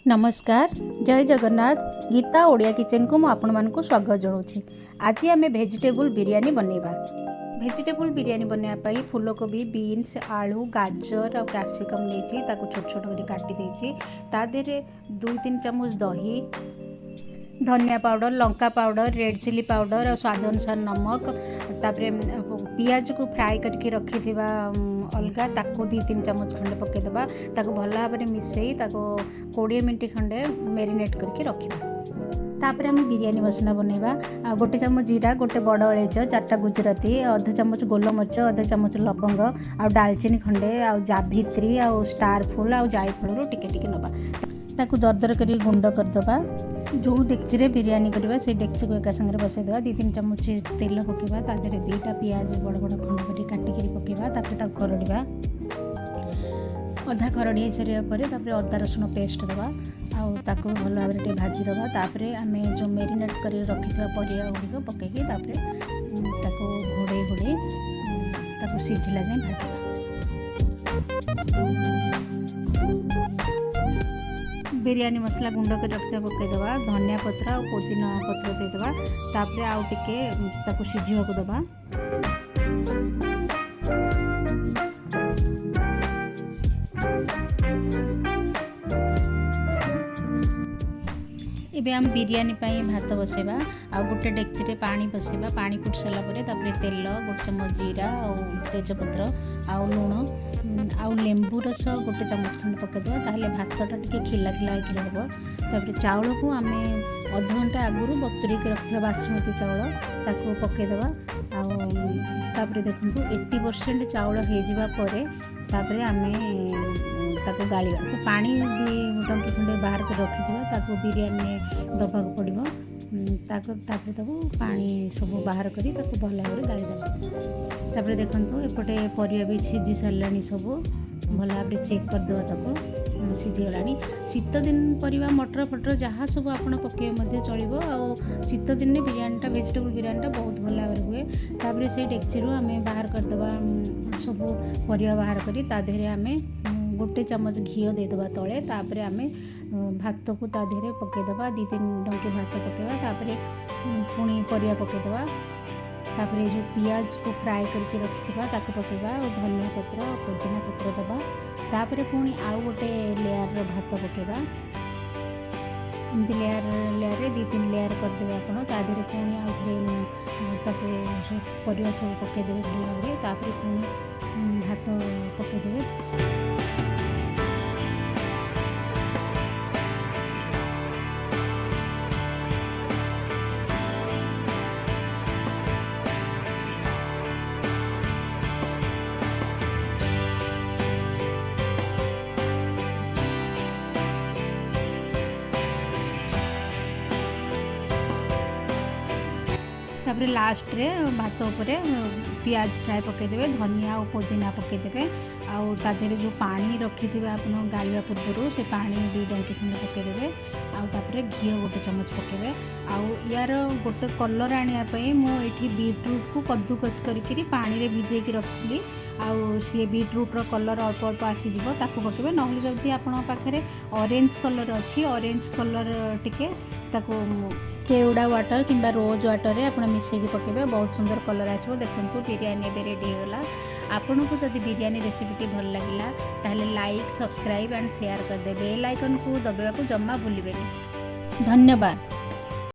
नमस्कार जय जगन्नाथ गीता ओडिया किचन को आपण मानक स्वागत जनाऊँ। आज आम वेजिटेबल बिरयानी बनैबा। वेजिटेबल बिरयानी बनवाई फूलकोबी बीन्स आलू गाजर और कैप्सिकम नहीं छोट छोट कर काटी देछि। ता देहरे 2-3 चम्मच दही धनिया पाउडर लंका पाउडर रेड चिली पाउडर और स्वाद अनुसार नमक तापरे पियाज को फ्राए करके रखी अलग ताको 2-3 चम्मच खंडे पकईदबा ताको भल भाव में मिसई ताको 20 मिनट खंडे मेरिनेट करके रखा। तापर आम बिरयानी मसला बनैबा। 1 चम्मच जीरा 1 बड़ इलायची 4टा गुजराती 1/2 चम्मच गोलमरिच 1/2 चम्मच लवंग आ दालचीनी खंडे आ जाभित्री आ स्टार फुल आ जायफल टिके टिके नबा ताकू दरदर कर गुंड करदबा। जो डेक्ची रे बिरयानी करबा से डेक्ची को एका संगे बसईदबा। 2-3 चम्मच तेल पकेबा ता देहरे 2टा पियाज बड़ बड़ खंड कर काटिक पकेबा तापर ताकू खरड़िबा। अधा खरड़ी हो सारा पर अदा रसुण पेस्ट दबा आउ भल भाव में भाजीदबा। तापर आम जो मेरिनेट कर रखी परिया गुड़िक पकईकि घोड़े घोड़े सिझिला जाए भाजवा। बिरयानी मसला गुंड कर रखा पकईदबा धनिया पत्र और पुदीना पत्र देदबा। तापर आउ टिके सिझाक दबा। एबे हम बिरयानी पाई भात बसेबा आ गोटे डेक्ची रे पानी बसेबा। पानी फुट सारा पर तेल 1 चम्मच जीरा और तेजपत्र आउ लुण आउ लेंबू रस 1 चम्मच खंड पकईदबा। ताहले भातटा टिके खिला खिला होकर हम। तापर चाउल को आम अध घंटा आगु बतुरी रखा बासमती चाउल ताको पकईदबा। आपर देखो 80% चाउल हो तापर आम ताको गालिबा। तो पानी 2 टंकी खंडे बाहर कर रखी ताको बिरयानी दबा पड़ो तापर पानी सब बाहर करी भल भाव में गालीदेवा। तापर देखो एपटे परिया भी सिझी सारा सब भल भाव में चेक करदेवा ताको सिझीगला। शीत दिन परिया मटर फटर जहाँ सब आप पके चलो आ शीत दिन बिरयानीटा वेजिटेबल बिरयानीटा बहुत भल भाव में हुए। तापर से डेक्ची आम बाहर करदेवा सब परिया बाहर करी देहरे आम 1 चम्मच घी देदेबा तले। तापर आम भात को ता देहरे पकईदबा 2-3 डंकी भात पकेबा। तापर पुणी परिया पकईदबा। तापर जो पियाज को फ्राए करके रखा ताको पकेबा और धनिया पत्र पुदीना पत्र दबा। तापर पुणी आउ गोटे लेयर भात पकेबा। एमती लेयर रे 2-3 लेयर करदेवे आपड़। तादेहरे पुणी आउ थे परिया सब पकईदेवे भल भाव में। तापर पुणी भात पकईदेवे। तापर लास्ट रे भात उपरे पियाज फ्राए पकईदेवे धनिया और पुदीना पकईदेवे। आउ तादेहरे जो पानी रखी थे आप गालिया पूर्व से पानी 2 डंकी खंड पकईदेवे। आउे घी 1 चम्मच पकेबे। आउ यार गोटे कलर आने मुझे बीटरूट को कद्दूकस करके पानी रे भिजेकी रखी आउ सी बीटरूट्र कलर अल्प अल्प आसीज पकेबे। ना जब आपण पाखे ऑरेंज कलर अच्छी ऑरेंज कलर टिके केवड़ा वाटर कि रोज वाटर रे आप मिसेकी पकेबे बहुत सुंदर कलर आसो। देखो बिरयानी एबे रेडी होगला। आपन को जदि बिरयानी रेसिपीटी भल लगिला ताहले लाइक सब्सक्राइब एंड शेयर कर दे। बेल आइकन को दबाइबा को जम्मा भूलिबेनी। धन्यवाद।